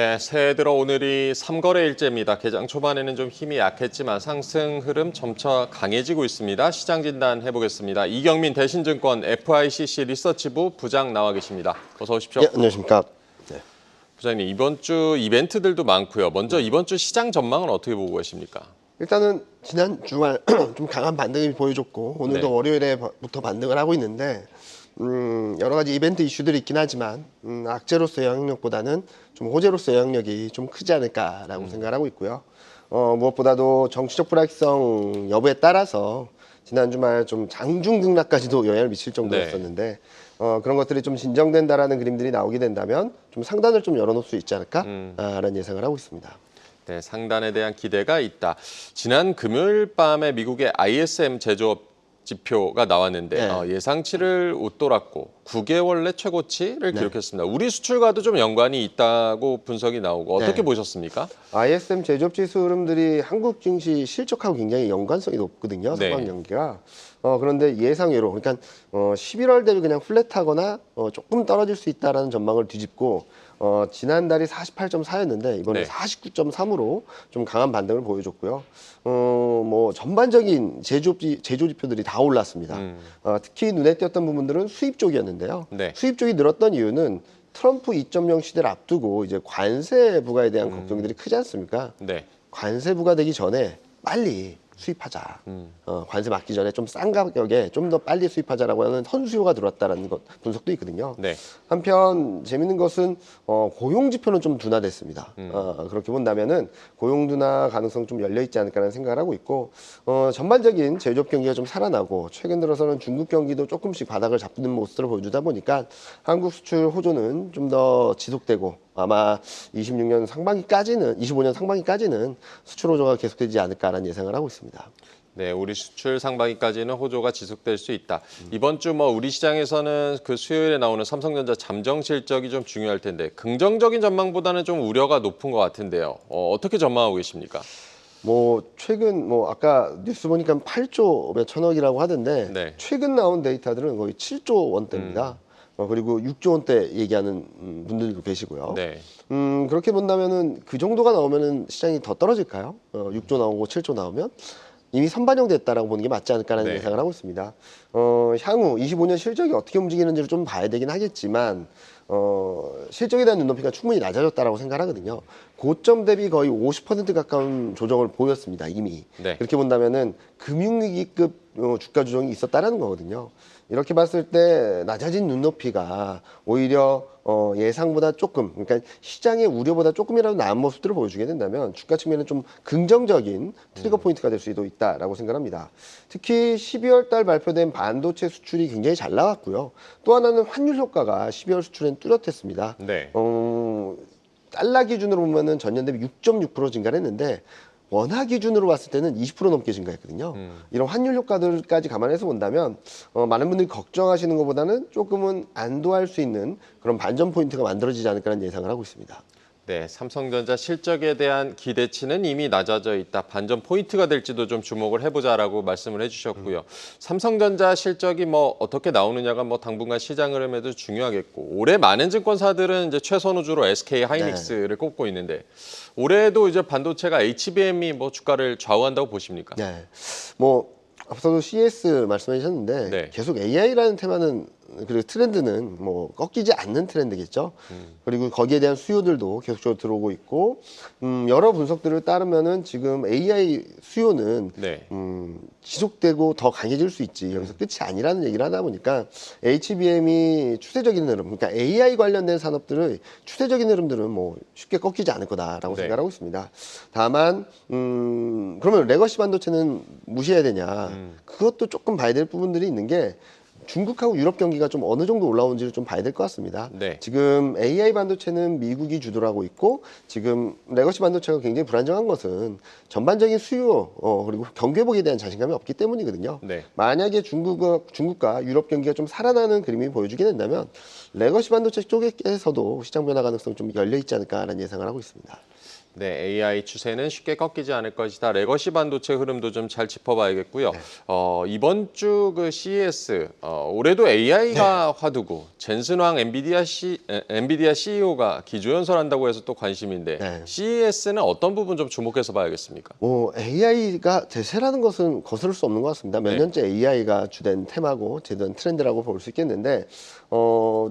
네, 새해 들어 오늘이 3거래일째입니다. 개장 초반에는 좀 힘이 약했지만 상승 흐름 점차 강해지고 있습니다. 시장 진단 해보겠습니다. 이경민 대신증권 FICC 리서치부 부장 나와 계십니다. 어서 오십시오. 예, 안녕하십니까. 네. 부장님, 이번 주 이벤트들도 많고요. 먼저 이번 주 시장 전망은 어떻게 보고 계십니까? 일단은 지난 주말 좀 강한 반등을 보여줬고 오늘도 네. 월요일에부터 반등을 하고 있는데 여러 가지 이벤트 이슈들이 있긴 하지만 악재로서의 영향력보다는 좀 호재로서의 영향력이 좀 크지 않을까라고 생각을 하고 있고요. 무엇보다도 정치적 불확실성 여부에 따라서 지난 주말 좀 장중 등락까지도 영향을 미칠 정도였었는데 그런 것들이 좀 진정된다라는 그림들이 나오게 된다면 좀 상단을 좀 열어놓을 수 있지 않을까라는 예상을 하고 있습니다. 네, 상단에 대한 기대가 있다. 지난 금요일 밤에 미국의 ISM 제조업 지표가 나왔는데 네. 예상치를 웃돌았고 9개월 내 최고치를 기록했습니다. 우리 수출과도 좀 연관이 있다고 분석이 나오고 어떻게 네. 보셨습니까? ISM 제조업 지수 흐름들이 한국 증시 실적하고 굉장히 연관성이 높거든요. 네. 상반 연기가. 그런데 예상외로 그러니까 11월 대비 그냥 플랫하거나 조금 떨어질 수 있다라는 전망을 뒤집고 지난달이 48.4였는데 이번에 네. 49.3으로 좀 강한 반등을 보여줬고요. 뭐 전반적인 제조 지표들이 다 올랐습니다. 특히 눈에 띄었던 부분들은 수입 쪽이었는데요. 네. 수입 쪽이 늘었던 이유는 트럼프 2.0 시대를 앞두고 이제 관세 부과에 대한 걱정들이 크지 않습니까? 네. 관세 부과되기 전에 빨리 수입하자. 관세 맞기 전에 좀 싼 가격에 좀 더 빨리 수입하자라고 하는 선수요가 들어왔다라는 것 분석도 있거든요. 네. 한편 재밌는 것은 고용 지표는 좀 둔화됐습니다. 그렇게 본다면은 고용 둔화 가능성 좀 열려 있지 않을까라는 생각을 하고 있고 전반적인 제조업 경기가 좀 살아나고 최근 들어서는 중국 경기도 조금씩 바닥을 잡는 모습을 보여주다 보니까 한국 수출 호조는 좀 더 지속되고 아마 25년 상반기까지는 수출 호조가 계속되지 않을까라는 예상을 하고 있습니다. 네, 우리 수출 상반기까지는 호조가 지속될 수 있다. 이번 주 우리 시장에서는 그 수요일에 나오는 삼성전자 잠정 실적이 좀 중요할 텐데 긍정적인 전망보다는 좀 우려가 높은 것 같은데요. 어떻게 전망하고 계십니까? 최근 아까 뉴스 보니까 8조 몇 천억이라고 하던데 네. 최근 나온 데이터들은 거의 7조 원대입니다. 그리고 6조 원대 얘기하는 분들도 계시고요. 네. 그렇게 본다면은 그 정도가 나오면은 시장이 더 떨어질까요? 6조 나오고 7조 나오면 이미 선반영됐다라고 보는 게 맞지 않을까라는 네. 예상을 하고 있습니다. 향후 25년 실적이 어떻게 움직이는지를 좀 봐야 되긴 하겠지만 실적에 대한 눈높이가 충분히 낮아졌다라고 생각하거든요. 고점 대비 거의 50% 가까운 조정을 보였습니다. 이미. 네. 그렇게 본다면은 금융위기급 주가 조정이 있었다라는 거거든요. 이렇게 봤을 때 낮아진 눈높이가 오히려 예상보다 조금, 그러니까 시장의 우려보다 조금이라도 나은 모습들을 보여주게 된다면 주가 측면은 좀 긍정적인 트리거 포인트가 될 수도 있다라고 생각합니다. 특히 12월 달 발표된 반도체 수출이 굉장히 잘 나왔고요. 또 하나는 환율 효과가 12월 수출엔 뚜렷했습니다. 네. 달러 기준으로 보면은 전년 대비 6.6% 증가를 했는데 원화 기준으로 봤을 때는 20% 넘게 증가했거든요. 이런 환율 효과들까지 감안해서 본다면 많은 분들이 걱정하시는 것보다는 조금은 안도할 수 있는 그런 반전 포인트가 만들어지지 않을까라는 예상을 하고 있습니다. 네, 삼성전자 실적에 대한 기대치는 이미 낮아져 있다. 반전 포인트가 될지도 좀 주목을 해보자라고 말씀을 해주셨고요. 삼성전자 실적이 어떻게 나오느냐가 당분간 시장 흐름에도 중요하겠고 올해 많은 증권사들은 이제 최선우주로 SK 하이닉스를 꼽고 있는데 올해도 이제 반도체가 HBM이 주가를 좌우한다고 보십니까? 네, 앞서도 CS 말씀해 주셨는데 네. 계속 AI라는 테마는 그리고 트렌드는 꺾이지 않는 트렌드겠죠. 그리고 거기에 대한 수요들도 계속적으로 들어오고 있고 여러 분석들을 따르면은 지금 AI 수요는 네. 지속되고 더 강해질 수 있지 여기서 끝이 아니라는 얘기를 하다 보니까 HBM이 추세적인 흐름, 그러니까 AI 관련된 산업들의 추세적인 흐름들은 쉽게 꺾이지 않을 거다라고 네. 생각하고 있습니다. 다만 그러면 레거시 반도체는 무시해야 되냐? 그것도 조금 봐야 될 부분들이 있는 게 중국하고 유럽 경기가 좀 어느 정도 올라오는지를 좀 봐야 될 것 같습니다. 네. 지금 AI 반도체는 미국이 주도를 하고 있고 지금 레거시 반도체가 굉장히 불안정한 것은 전반적인 수요 그리고 경계복에 대한 자신감이 없기 때문이거든요. 네. 만약에 중국과 유럽 경기가 좀 살아나는 그림이 보여주게 된다면 레거시 반도체 쪽에서도 시장 변화 가능성 좀 열려 있지 않을까라는 예상을 하고 있습니다. 네, AI 추세는 쉽게 꺾이지 않을 것이다. 레거시 반도체 흐름도 좀 잘 짚어봐야겠고요. 이번 주 그 CES 올해도 AI가 화두고 젠슨 황 엔비디아 CEO가 기조연설한다고 해서 또 관심인데 네. CES는 어떤 부분 좀 주목해서 봐야겠습니까? AI가 대세라는 것은 거스를 수 없는 것 같습니다. 몇 네. 년째 AI가 주된 테마고 주된 트렌드라고 볼 수 있겠는데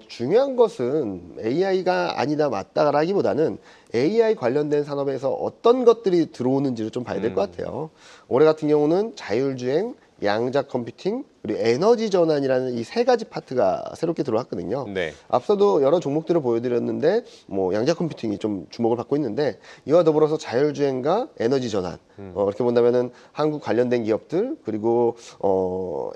중요한 것은 AI가 아니다 맞다라기보다는 AI 관련된 산업에서 어떤 것들이 들어오는지를 좀 봐야 될 것 같아요. 올해 같은 경우는 자율주행, 양자 컴퓨팅, 그리고 에너지 전환이라는 이 세 가지 파트가 새롭게 들어왔거든요. 네. 앞서도 여러 종목들을 보여드렸는데 뭐 양자 컴퓨팅이 좀 주목을 받고 있는데 이와 더불어서 자율주행과 에너지 전환 이렇게 본다면은 한국 관련된 기업들 그리고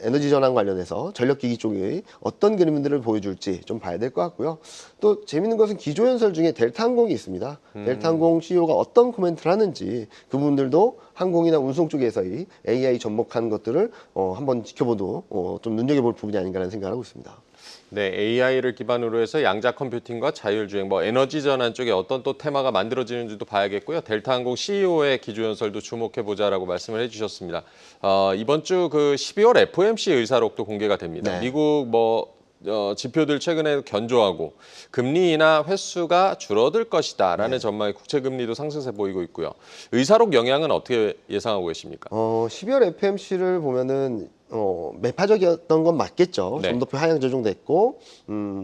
에너지 전환 관련해서 전력기기 쪽의 어떤 그림들을 보여줄지 좀 봐야 될 것 같고요. 또 재밌는 것은 기조연설 중에 델타항공이 있습니다. 델타항공 CEO가 어떤 코멘트를 하는지 그 부분들도 항공이나 운송 쪽에서의 AI 접목한 것들을 한번 지켜보도 좀 눈여겨볼 부분이 아닌가라는 생각을 하고 있습니다. 네, AI를 기반으로 해서 양자 컴퓨팅과 자율주행, 에너지 전환 쪽에 어떤 또 테마가 만들어지는지도 봐야겠고요. 델타항공 CEO의 기조연설도 주목해보자라고 말씀을 해주셨습니다. 이번 주 그 12월 FOMC 의사록도 공개가 됩니다. 네. 미국 지표들 최근에 견조하고 금리 인하 횟수가 줄어들 것이다라는 전망의 국채 금리도 상승세 보이고 있고요. 의사록 영향은 어떻게 예상하고 계십니까? 12월 FMC를 보면은 매파적이었던 건 맞겠죠. 네. 점도표 하향 조정됐고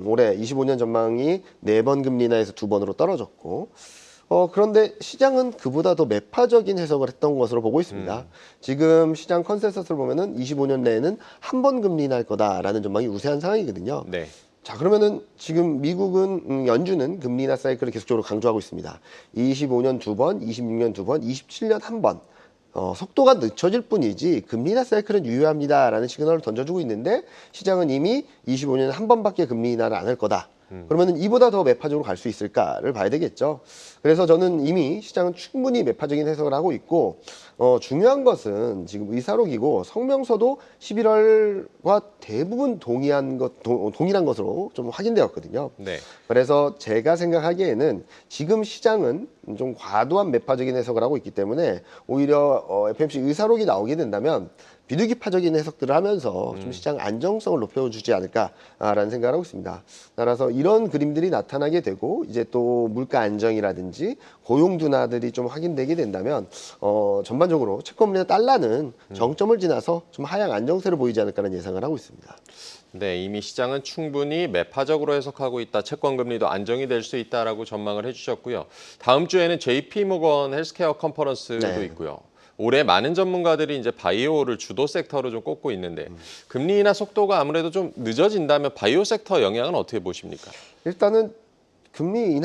올해 25년 전망이 4번 금리 인하에서 2번으로 떨어졌고 그런데 시장은 그보다 더 매파적인 해석을 했던 것으로 보고 있습니다. 지금 시장 컨센서스를 보면은 25년 내에는 한 번 금리 인하할 거다라는 전망이 우세한 상황이거든요. 네. 자, 그러면은 지금 미국은 연준은 금리 인하 사이클을 계속적으로 강조하고 있습니다. 25년 2번, 26년 2번, 27년 1번. 속도가 늦춰질 뿐이지 금리 인하 사이클은 유효합니다라는 시그널을 던져주고 있는데 시장은 이미 25년에 한 번밖에 금리 인하를 안 할 거다. 그러면 이보다 더 매파적으로 갈 수 있을까를 봐야 되겠죠. 그래서 저는 이미 시장은 충분히 매파적인 해석을 하고 있고 중요한 것은 지금 의사록이고 성명서도 11월과 대부분 동일한 것으로 좀 확인되었거든요. 네. 그래서 제가 생각하기에는 지금 시장은 좀 과도한 매파적인 해석을 하고 있기 때문에 오히려 FMC 의사록이 나오게 된다면 비둘기파적인 해석들을 하면서 좀 시장 안정성을 높여주지 않을까라는 생각을 하고 있습니다. 따라서 이런 그림들이 나타나게 되고 이제 또 물가 안정이라든지 고용 둔화들이 좀 확인되게 된다면 전반적으로 채권물이나 달러는 정점을 지나서 좀 하향 안정세를 보이지 않을까라는 예상을 하고 있습니다. 네, 이미 시장은 충분히 매파적으로 해석하고 있다. 채권 금리도 안정이 될 수 있다라고 전망을 해주셨고요. 다음 주에는 JP 모건 헬스케어 컨퍼런스도 네. 있고요. 올해 많은 전문가들이 이제 바이오를 주도 섹터로 좀 꼽고 있는데 금리 인하 속도가 아무래도 좀 늦어진다면 바이오 섹터 영향은 어떻게 보십니까? 일단은 금리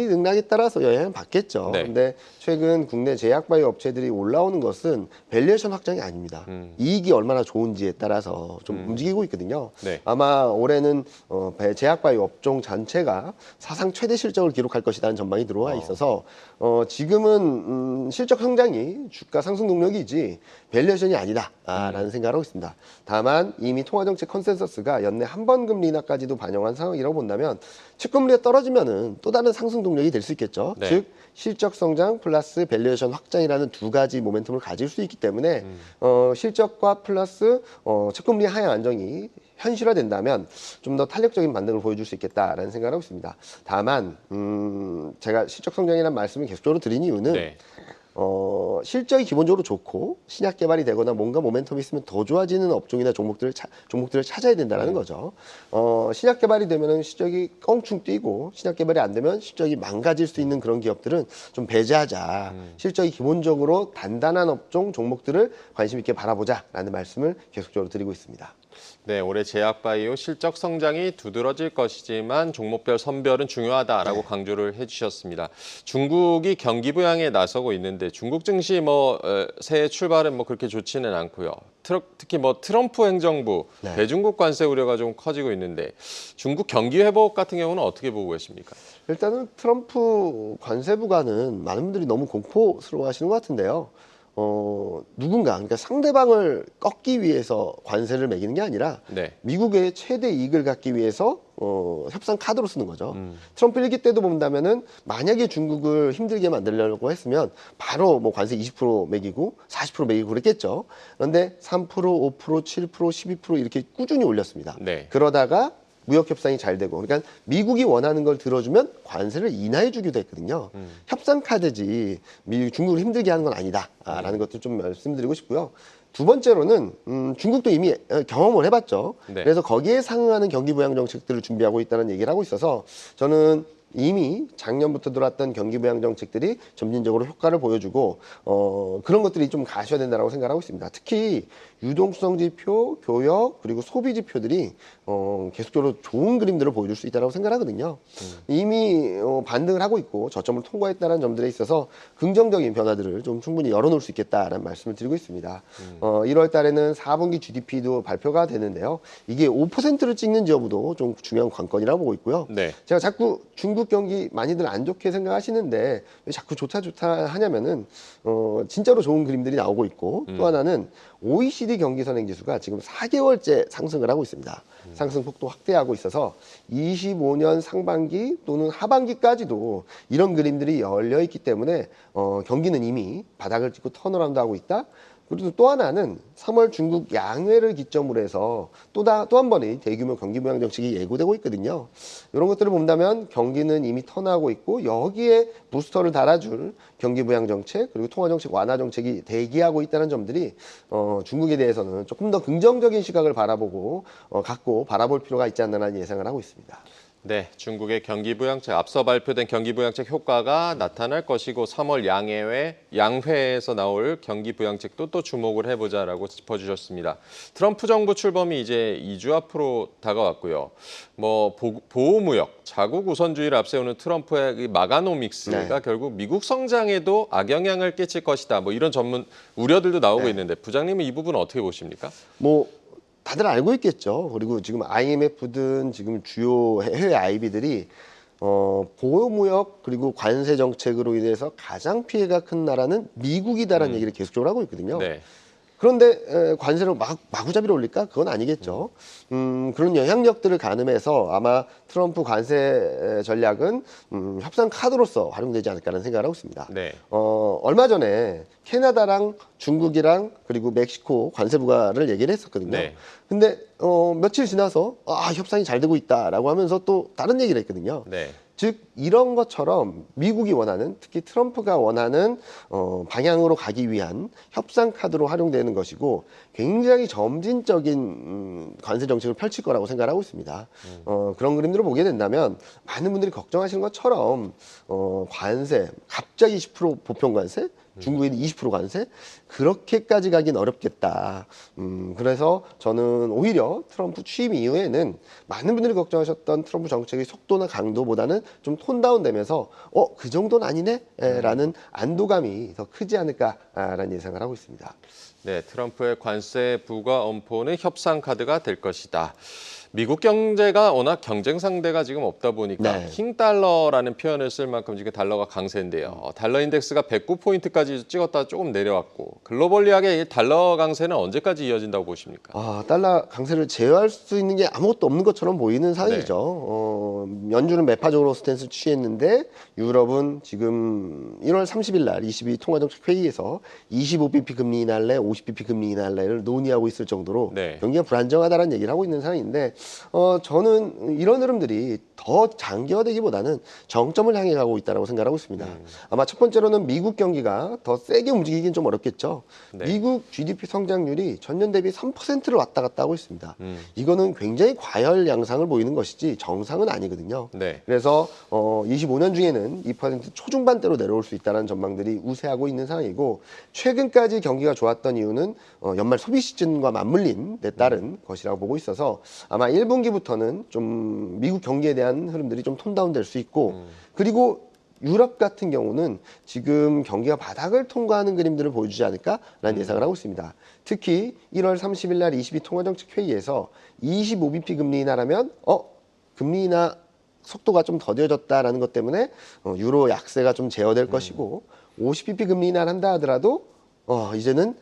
등락에 따라서 영향을 받겠죠. 네. 근데 최근 국내 제약바이오 업체들이 올라오는 것은 밸류에이션 확장이 아닙니다. 이익이 얼마나 좋은지에 따라서 좀 움직이고 있거든요. 네. 아마 올해는 제약바이오 업종 전체가 사상 최대 실적을 기록할 것이라는 전망이 들어와 있어서 지금은 실적 성장이 주가 상승 동력이지 밸류에이션이 아니다라는 생각을 하고 있습니다. 다만 이미 통화정책 컨센서스가 연내 한 번 금리 인하까지도 반영한 상황이라고 본다면 채권물리가 떨어지면은 또 다른 상승 동력이 될 수 있겠죠. 네. 즉 실적 성장 플러스 밸류에이션 확장이라는 두 가지 모멘텀을 가질 수 있기 때문에 실적과 플러스 채권물리 하향 안정이 현실화된다면 좀 더 탄력적인 반등을 보여줄 수 있겠다라는 생각을 하고 있습니다. 다만 제가 실적 성장이라는 말씀을 계속적으로 드린 이유는 네. 실적이 기본적으로 좋고 신약 개발이 되거나 뭔가 모멘텀이 있으면 더 좋아지는 업종이나 종목들을 찾아야 된다는 거죠. 신약 개발이 되면은 실적이 껑충 뛰고 신약 개발이 안 되면 실적이 망가질 수 있는 그런 기업들은 좀 배제하자. 실적이 기본적으로 단단한 업종 종목들을 관심 있게 바라보자라는 말씀을 계속적으로 드리고 있습니다. 네, 올해 제약바이오 실적 성장이 두드러질 것이지만 종목별 선별은 중요하다라고 강조를 해주셨습니다. 중국이 경기 부양에 나서고 있는데 중국 증시 새해 출발은 그렇게 좋지는 않고요. 특히 트럼프 행정부 네. 대중국 관세 우려가 좀 커지고 있는데 중국 경기 회복 같은 경우는 어떻게 보고 계십니까? 일단은 트럼프 관세 부과는 많은 분들이 너무 공포스러워하시는 것 같은데요. 그러니까 상대방을 꺾기 위해서 관세를 매기는 게 아니라 네. 미국의 최대 이익을 갖기 위해서 협상 카드로 쓰는 거죠. 트럼프 1기 때도 본다면은 만약에 중국을 힘들게 만들려고 했으면 바로 뭐 관세 20% 매기고 40% 매기고 그랬겠죠. 그런데 3%, 5%, 7%, 12% 이렇게 꾸준히 올렸습니다. 네. 그러다가 무역 협상이 잘 되고, 그러니까 미국이 원하는 걸 들어주면 관세를 인하해 주기도 했거든요. 협상 카드지 중국을 힘들게 하는 건 아니다라는 것도 좀 말씀드리고 싶고요. 두 번째로는 중국도 이미 경험을 해봤죠. 네. 그래서 거기에 상응하는 경기 부양 정책들을 준비하고 있다는 얘기를 하고 있어서 저는 이미 작년부터 들어왔던 경기 부양 정책들이 점진적으로 효과를 보여주고 그런 것들이 좀 가셔야 된다고 생각하고 있습니다. 특히 유동성 지표, 교역 그리고 소비 지표들이 계속적으로 좋은 그림들을 보여줄 수 있다고 생각하거든요. 이미 반등을 하고 있고 저점을 통과했다는 점들에 있어서 긍정적인 변화들을 좀 충분히 열어놓을 수 있겠다라는 말씀을 드리고 있습니다. 1월 달에는 4분기 GDP도 발표가 되는데요. 이게 5%를 찍는지 여부도 좀 중요한 관건이라고 보고 있고요. 네. 제가 자꾸 중국 경기 많이들 안 좋게 생각하시는데 왜 자꾸 좋다 하냐면은 진짜로 좋은 그림들이 나오고 있고 또 하나는 OECD 경기 선행 지수가 지금 4개월째 상승을 하고 있습니다. 상승 폭도 확대하고 있어서 25년 상반기 또는 하반기까지도 이런 그림들이 열려 있기 때문에 경기는 이미 바닥을 찍고 턴어라운드 하고 있다. 그리고 또 하나는 3월 중국 양회를 기점으로 해서 또 한 번의 대규모 경기 부양 정책이 예고되고 있거든요. 이런 것들을 본다면 경기는 이미 턴하고 있고 여기에 부스터를 달아줄 경기 부양 정책 그리고 통화 정책 완화 정책이 대기하고 있다는 점들이 중국에 대해서는 조금 더 긍정적인 시각을 갖고 바라볼 필요가 있지 않나라는 예상을 하고 있습니다. 네, 중국의 경기부양책, 앞서 발표된 경기부양책 효과가 나타날 것이고 3월 양회에서 나올 경기부양책도 또 주목을 해보자라고 짚어주셨습니다. 트럼프 정부 출범이 이제 2주 앞으로 다가왔고요. 뭐 보호무역, 자국 우선주의를 앞세우는 트럼프의 이 마가노믹스가 결국 미국 성장에도 악영향을 끼칠 것이다. 뭐 이런 전문 우려들도 나오고 있는데 부장님은 이 부분은 어떻게 보십니까? 다들 알고 있겠죠. 그리고 지금 IMF든 지금 주요 해외 IB들이 보호무역 그리고 관세 정책으로 인해서 가장 피해가 큰 나라는 미국이다라는 얘기를 계속적으로 하고 있거든요. 네. 그런데 관세를 마구잡이로 올릴까? 그건 아니겠죠. 그런 영향력들을 가늠해서 아마 트럼프 관세 전략은 협상 카드로서 활용되지 않을까라는 생각을 하고 있습니다. 네. 얼마 전에 캐나다랑 중국이랑 그리고 멕시코 관세 부과를 얘기를 했었거든요. 네. 근데 며칠 지나서 협상이 잘 되고 있다라고 하면서 또 다른 얘기를 했거든요. 네. 즉 이런 것처럼 미국이 원하는 특히 트럼프가 원하는 방향으로 가기 위한 협상 카드로 활용되는 것이고 굉장히 점진적인 관세 정책을 펼칠 거라고 생각하고 있습니다. 그런 그림들을 보게 된다면 많은 분들이 걱정하시는 것처럼 관세 갑자기 10% 보편 관세 중국에는 20% 관세? 그렇게까지 가긴 어렵겠다. 그래서 저는 오히려 트럼프 취임 이후에는 많은 분들이 걱정하셨던 트럼프 정책의 속도나 강도보다는 좀 톤다운 되면서 그 정도는 아니네? 라는 안도감이 더 크지 않을까라는 예상을 하고 있습니다. 네, 트럼프의 관세 부과 엄포는 협상 카드가 될 것이다. 미국 경제가 워낙 경쟁 상대가 지금 없다 보니까 킹달러라는 표현을 쓸 만큼 지금 달러가 강세인데요. 달러 인덱스가 109포인트까지 찍었다 조금 내려왔고 글로벌리하게 이 달러 강세는 언제까지 이어진다고 보십니까? 달러 강세를 제어할 수 있는 게 아무것도 없는 것처럼 보이는 상황이죠. 연준은 매파적으로 스탠스를 취했는데 유럽은 지금 1월 30일 날 22 통화정책 회의에서 25bp 금리 인하할래, 50bp 금리 인하할래를 논의하고 있을 정도로 경기가 불안정하다는 얘기를 하고 있는 상황인데 저는 이런 흐름들이 더 장기화되기보다는 정점을 향해 가고 있다고 생각하고 있습니다. 아마 첫 번째로는 미국 경기가 더 세게 움직이긴 좀 어렵겠죠. 미국 GDP 성장률이 전년 대비 3%를 왔다 갔다 하고 있습니다. 이거는 굉장히 과열 양상을 보이는 것이지 정상은 아니거든요. 그래서 25년 중에는 2% 초중반대로 내려올 수 있다는 전망들이 우세하고 있는 상황이고 최근까지 경기가 좋았던 이유는 연말 소비 시즌과 맞물린 데 따른 것이라고 보고 있어서 아마 1분기부터는 좀 미국 경기에 대한 흐름들이 좀 톤다운 될 수 있고 그리고 유럽 같은 경우는 지금 경기가 바닥을 통과하는 그림들을 보여주지 않을까라는 예상을 하고 있습니다. 특히 1월 30일 날 22 통화정책 회의에서 25bp 금리 인하라면 금리 인하 속도가 좀 더뎌졌다라는 것 때문에 유로 약세가 좀 제어될 것이고 50bp 금리 인하를 한다 하더라도 이제는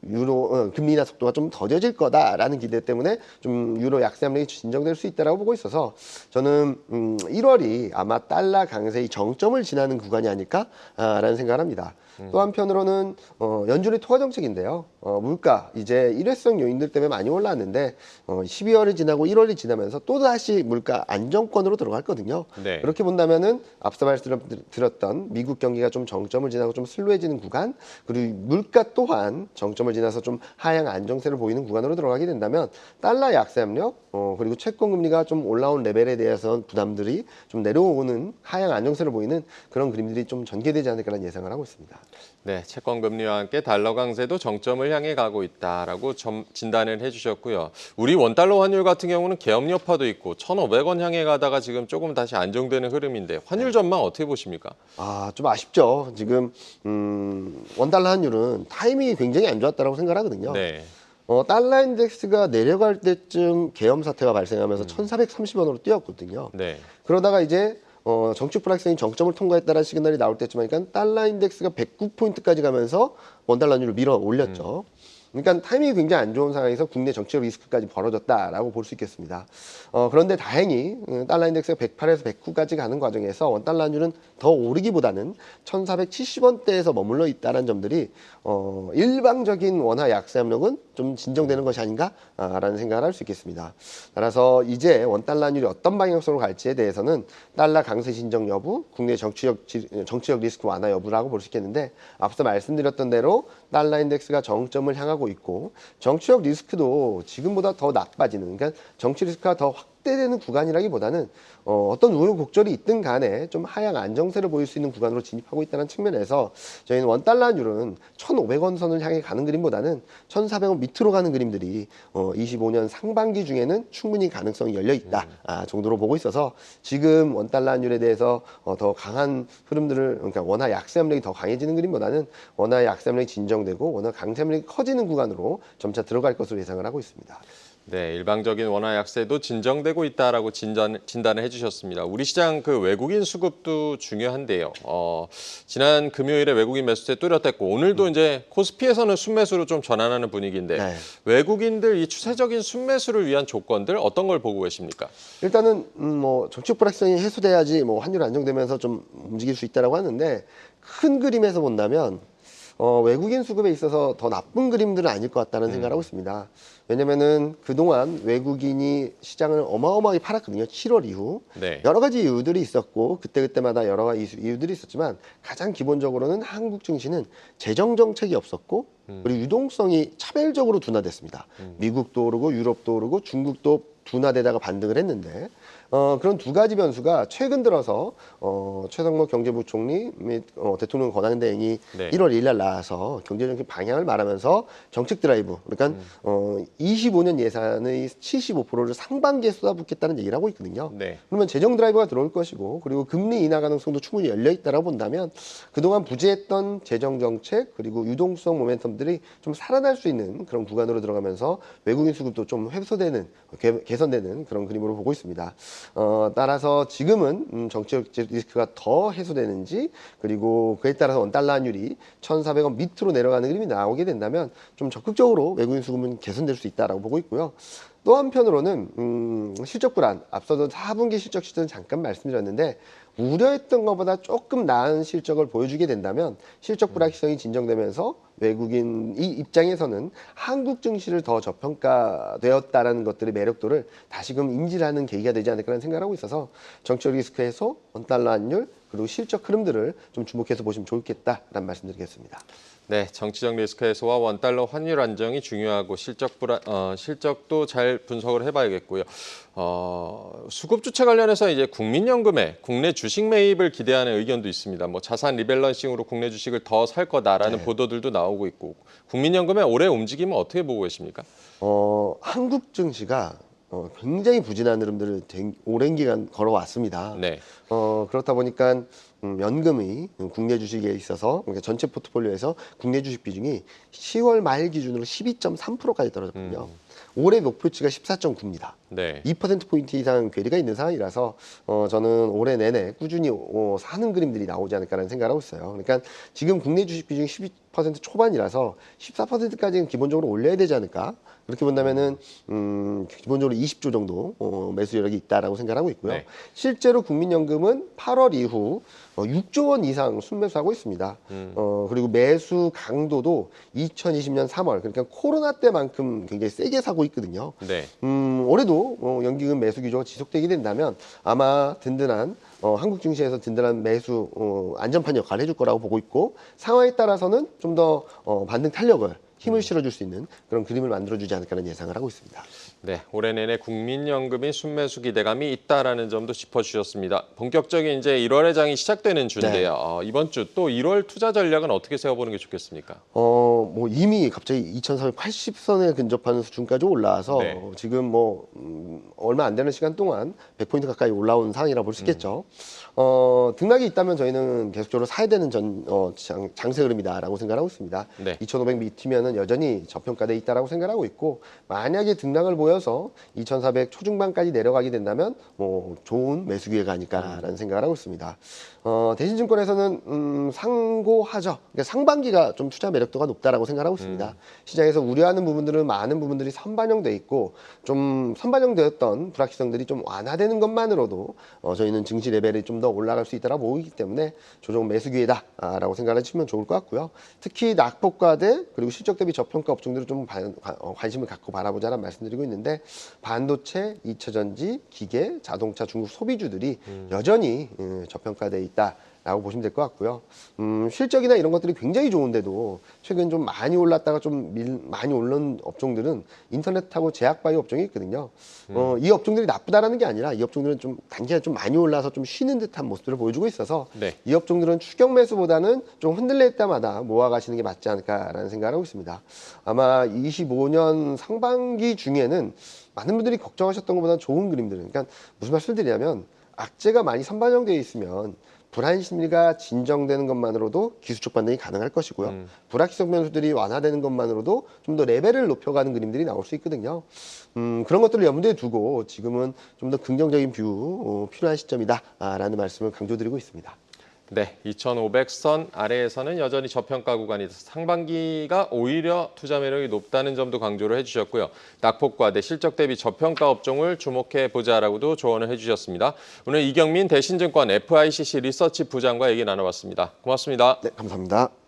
금리 인하 속도가 좀 더뎌질 거다라는 기대 때문에 좀 유로 약세 압력이 진정될 수 있다라고 보고 있어서 저는 1월이 아마 달러 강세의 정점을 지나는 구간이 아닐까라는 생각을 합니다. 또 한편으로는 연준의 통화 정책인데요. 물가 이제 일회성 요인들 때문에 많이 올랐는데 12월이 지나고 1월이 지나면서 또 다시 물가 안정권으로 들어갔거든요. 네. 그렇게 본다면은 앞서 말씀드렸던 미국 경기가 좀 정점을 지나고 좀 슬로해지는 구간, 그리고 물가 또한 정점을 지나서 좀 하향 안정세를 보이는 구간으로 들어가게 된다면 달러 약세 압력, 그리고 채권 금리가 좀 올라온 레벨에 대해서 부담들이 좀 내려오는 하향 안정세를 보이는 그런 그림들이 좀 전개되지 않을까라는 예상을 하고 있습니다. 네, 채권 금리와 함께 달러 강세도 정점을 향해 가고 있다라고 진단을 해주셨고요. 우리 원달러 환율 같은 경우는 계엄 여파도 있고 1,500원 향해 가다가 지금 조금 다시 안정되는 흐름인데 환율 전망 어떻게 보십니까? 좀 아쉽죠. 지금 원달러 환율은 타이밍이 굉장히 안 좋았다라고 생각하거든요. 네. 달러 인덱스가 내려갈 때쯤 계엄 사태가 발생하면서 1,430원으로 뛰었거든요. 네. 그러다가 이제 정책 불확실성이 정점을 통과했다는 시그널이 나올 때쯤 하니까 달러 인덱스가 109포인트까지 가면서 원달러 환율을 밀어 올렸죠. 그러니까 타이밍이 굉장히 안 좋은 상황에서 국내 정치적 리스크까지 벌어졌다라고 볼 수 있겠습니다. 그런데 다행히 달러 인덱스가 108에서 109까지 가는 과정에서 원달러 환율은 더 오르기보다는 1,470원대에서 머물러 있다는 점들이 일방적인 원화 약세 압력은 좀 진정되는 것이 아닌가라는 생각을 할 수 있겠습니다. 따라서 이제 원달러 환율이 어떤 방향성으로 갈지에 대해서는 달러 강세 진정 여부, 국내 정치적 리스크 완화 여부라고 볼 수 있겠는데 앞서 말씀드렸던 대로 달러 인덱스가 정점을 향하고 있고 정치적 리스크도 지금보다 더 나빠지는, 그러니까 정치 리스크가 더 확대되는 구간이라기보다는 어떤 우여곡절이 있든 간에 좀 하향 안정세를 보일 수 있는 구간으로 진입하고 있다는 측면에서 저희는 원달러 환율은 1,500원 선을 향해 가는 그림보다는 1,400원 밑으로 가는 그림들이 25년 상반기 중에는 충분히 가능성이 열려 있다 정도로 보고 있어서 지금 원달러 환율에 대해서 더 강한 흐름들을, 그러니까 원화 약세 압력이 더 강해지는 그림보다는 원화 약세 압력이 진정되고 원화 강세 압력이 커지는 구간으로 점차 들어갈 것으로 예상을 하고 있습니다. 네, 일방적인 원화 약세도 진정되고 있다라고 진단을 해주셨습니다. 우리 시장 그 외국인 수급도 중요한데요. 지난 금요일에 외국인 매수세 뚜렷했고 오늘도 이제 코스피에서는 순매수로 좀 전환하는 분위기인데 네. 외국인들 이 추세적인 순매수를 위한 조건들 어떤 걸 보고 계십니까? 일단은 정치적 불확실성이 해소돼야지 환율 안정되면서 좀 움직일 수 있다라고 하는데 큰 그림에서 본다면 외국인 수급에 있어서 더 나쁜 그림들은 아닐 것 같다는 생각을 하고 있습니다. 왜냐면은 그동안 외국인이 시장을 어마어마하게 팔았거든요. 7월 이후. 네. 여러 가지 이유들이 있었고 그때그때마다 여러 가지 이유들이 있었지만 가장 기본적으로는 한국 증시는 재정 정책이 없었고 그리고 유동성이 차별적으로 둔화됐습니다. 미국도 오르고 유럽도 오르고 중국도 둔화되다가 반등을 했는데 그런 두 가지 변수가 최근 들어서 최상목 경제부총리 및 대통령 권한대행이 네. 1월 1일 날 나와서 경제정책 방향을 말하면서 정책 드라이브, 그러니까 25년 예산의 75%를 상반기에 쏟아붓겠다는 얘기를 하고 있거든요. 네. 그러면 재정 드라이브가 들어올 것이고 그리고 금리 인하 가능성도 충분히 열려 있다라고 본다면 그동안 부재했던 재정 정책 그리고 유동성 모멘텀들이 좀 살아날 수 있는 그런 구간으로 들어가면서 외국인 수급도 좀 해소되는, 개선되는 그런 그림으로 보고 있습니다. 따라서 지금은 정치적 리스크가 더 해소되는지 그리고 그에 따라서 원달러 환율이 1,400원 밑으로 내려가는 그림이 나오게 된다면 좀 적극적으로 외국인 수급은 개선될 수 있다라고 보고 있고요. 또 한편으로는 실적 불안, 앞서도 4분기 실적 시즌 잠깐 말씀드렸는데 우려했던 것보다 조금 나은 실적을 보여주게 된다면 실적 불확실성이 진정되면서 외국인 이 입장에서는 한국 증시를 더 저평가되었다라는 것들의 매력도를 다시금 인지를 하는 계기가 되지 않을까라는 생각을 하고 있어서 정치적 리스크 해소, 원달러 환율 그리고 실적 흐름들을 좀 주목해서 보시면 좋겠다라는 말씀드리겠습니다. 네, 정치적 리스크 해소와 원달러 환율 안정이 중요하고 실적도 잘 분석을 해봐야겠고요. 수급 주체 관련해서 이제 국민연금에 국내 주식 매입을 기대하는 의견도 있습니다. 뭐 자산 리밸런싱으로 국내 주식을 더 살 거다라는 네. 보도들도 나오고 있고 국민연금의 올해 움직임은 어떻게 보고 계십니까? 한국 증시가 굉장히 부진한 흐름들을 오랜 기간 걸어왔습니다. 네. 그렇다 보니까 연금이 국내 주식에 있어서 그러니까 전체 포트폴리오에서 국내 주식 비중이 10월 말 기준으로 12.3%까지 떨어졌거든요. 올해 목표치가 14.9입니다. 네. 2%포인트 이상 괴리가 있는 상황이라서 저는 올해 내내 꾸준히 사는 그림들이 나오지 않을까라는 생각을 하고 있어요. 그러니까 지금 국내 주식 비중이 12% 초반이라서 14%까지는 기본적으로 올려야 되지 않을까. 그렇게 본다면은 기본적으로 20조 정도 매수 여력이 있다라고 생각하고 있고요. 네. 실제로 국민연금은 8월 이후 6조 원 이상 순매수하고 있습니다. 그리고 매수 강도도 2020년 3월 그러니까 코로나 때만큼 굉장히 세게 사고 있거든요. 네. 올해도 연기금 매수 기조가 지속되게 된다면 아마 든든한 한국 증시에서 든든한 매수 안전판 역할을 해줄 거라고 보고 있고 상황에 따라서는 좀 더 반등 탄력을 힘을 실어줄 수 있는 그런 그림을 만들어주지 않을까라는 예상을 하고 있습니다. 네, 올해 내내 국민연금이 순매수 기대감이 있다라는 점도 짚어주셨습니다. 본격적인 이제 1월의 장이 시작되는 주인데요. 이번 주 또 1월 투자 전략은 어떻게 세워보는 게 좋겠습니까? 뭐 이미 갑자기 2,480선에 근접하는 수준까지 올라와서 네. 지금 얼마 안 되는 시간 동안 100포인트 가까이 올라온 상황이라 볼 수 있겠죠. 등락이 있다면 저희는 계속적으로 사야 되는 장세 흐름이다라고 생각하고 있습니다. 네. 2,500 밑이면은 여전히 저평가돼 있다라고 생각하고 있고 만약에 등락을 보여서 2,400 초중반까지 내려가게 된다면 좋은 매수 기회가 아닐까라는 생각을 하고 있습니다. 대신증권에서는 상고하죠. 그러니까 상반기가 좀 투자 매력도가 높다라고 생각하고 있습니다. 시장에서 우려하는 부분들은 많은 부분들이 선반영돼 있고 좀 선반영되었던 불확실성들이 좀 완화되는 것만으로도 저희는 증시 레벨이 좀 더 올라갈 수 있다고 보이기 때문에 조정 매수 기회다라고 생각하시면 좋을 것 같고요. 특히 낙폭과대 그리고 실적 대비 저평가 업종들을 좀 관심을 갖고 바라보자라는 말씀드리고 있는데 반도체, 2차전지, 기계, 자동차, 중국 소비주들이 여전히 저평가돼 있다라고 보시면 될 것 같고요. 실적이나 이런 것들이 굉장히 좋은데도 최근 좀 많이 올랐다가 좀 많이 오른 업종들은 인터넷하고 제약바이오 업종이 있거든요. 이 업종들이 나쁘다라는 게 아니라 이 업종들은 좀 단기간 좀 많이 올라서 좀 쉬는 듯한 모습들을 보여주고 있어서 네. 이 업종들은 추격 매수보다는 좀 흔들릴 때마다 모아가시는 게 맞지 않을까라는 생각을 하고 있습니다. 아마 25년 상반기 중에는 많은 분들이 걱정하셨던 것보다 좋은 그림들, 그러니까 무슨 말씀을 드리냐면 악재가 많이 선반영되어 있으면 불안 심리가 진정되는 것만으로도 기술적 반등이 가능할 것이고요. 불확실성 변수들이 완화되는 것만으로도 좀 더 레벨을 높여가는 그림들이 나올 수 있거든요. 그런 것들을 염두에 두고 지금은 좀 더 긍정적인 뷰 필요한 시점이다라는 말씀을 강조드리고 있습니다. 네, 2,500선 아래에서는 여전히 저평가 구간이다. 상반기가 오히려 투자 매력이 높다는 점도 강조를 해주셨고요. 낙폭과대, 실적 대비 저평가 업종을 주목해 보자라고도 조언을 해주셨습니다. 오늘 이경민 대신증권 FICC 리서치 부장과 얘기 나눠봤습니다. 고맙습니다. 네, 감사합니다.